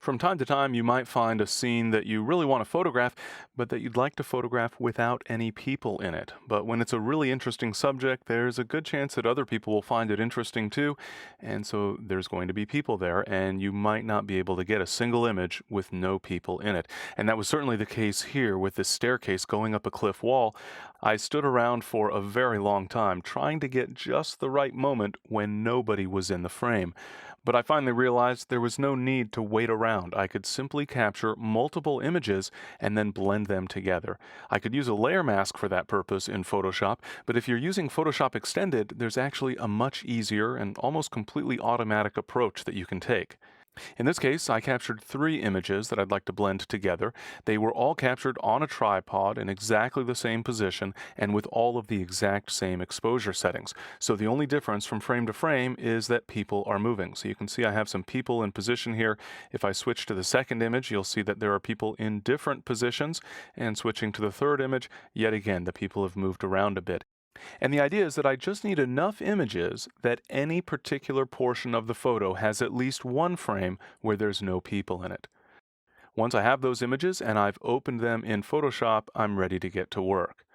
From time to time, you might find a scene that you really want to photograph, but that you'd like to photograph without any people in it. But when it's a really interesting subject, there's a good chance that other people will find it interesting too, and so there's going to be people there, and you might not be able to get a single image with no people in it. And that was certainly the case here with this staircase going up a cliff wall. I stood around for a very long time trying to get just the right moment when nobody was in the frame. But I finally realized there was no need to wait around. I could simply capture multiple images and then blend them together. I could use a layer mask for that purpose in Photoshop, but if you're using Photoshop Extended, there's actually a much easier and almost completely automatic approach that you can take. In this case, I captured three images that I'd like to blend together. They were all captured on a tripod in exactly the same position and with all of the exact same exposure settings. So the only difference from frame to frame is that people are moving. So you can see I have some people in position here. If I switch to the second image, you'll see that there are people in different positions. And switching to the third image, yet again, the people have moved around a bit. And the idea is that I just need enough images that any particular portion of the photo has at least one frame where there's no people in it. Once I have those images and I've opened them in Photoshop, I'm ready to get to work.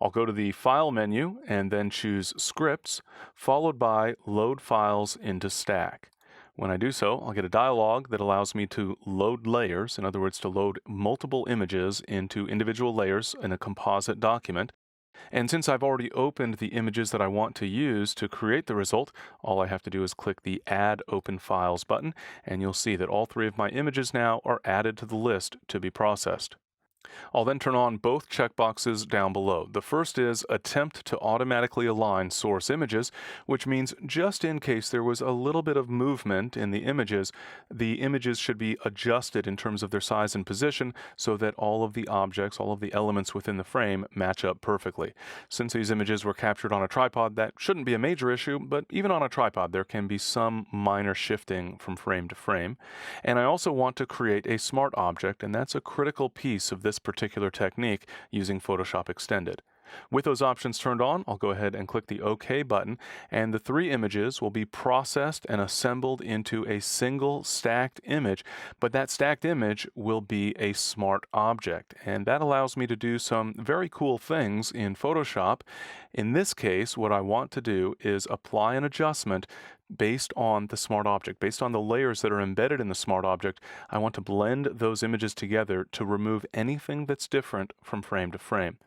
I'll go to the File menu and then choose Scripts, followed by Load Files into Stack. When I do so, I'll get a dialog that allows me to load layers, in other words, to load multiple images into individual layers in a composite document. And since I've already opened the images that I want to use to create the result, all I have to do is click the Add Open Files button, and you'll see that all three of my images now are added to the list to be processed. I'll then turn on both checkboxes down below. The first is Attempt to automatically align source images, which means just in case there was a little bit of movement in the images should be adjusted in terms of their size and position so that all of the objects, all of the elements within the frame match up perfectly. Since these images were captured on a tripod, that shouldn't be a major issue, but even on a tripod there can be some minor shifting from frame to frame. And I also want to create a smart object, and that's a critical piece of this particular technique using Photoshop Extended. With those options turned on, I'll go ahead and click the OK button, and the three images will be processed and assembled into a single stacked image, but that stacked image will be a smart object, and that allows me to do some very cool things in Photoshop. In this case, what I want to do is apply an adjustment based on the smart object, based on the layers that are embedded in the smart object. I want to blend those images together to remove anything that's different from frame to frame.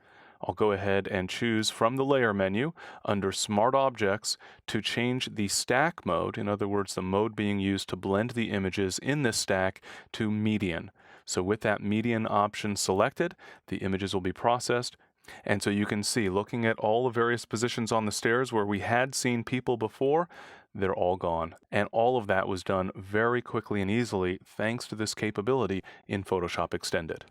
I'll go ahead and choose from the Layer menu under Smart Objects to change the stack mode, in other words, the mode being used to blend the images in this stack, to median. So with that median option selected, the images will be processed. And so you can see, looking at all the various positions on the stairs where we had seen people before, they're all gone. And all of that was done very quickly and easily thanks to this capability in Photoshop Extended.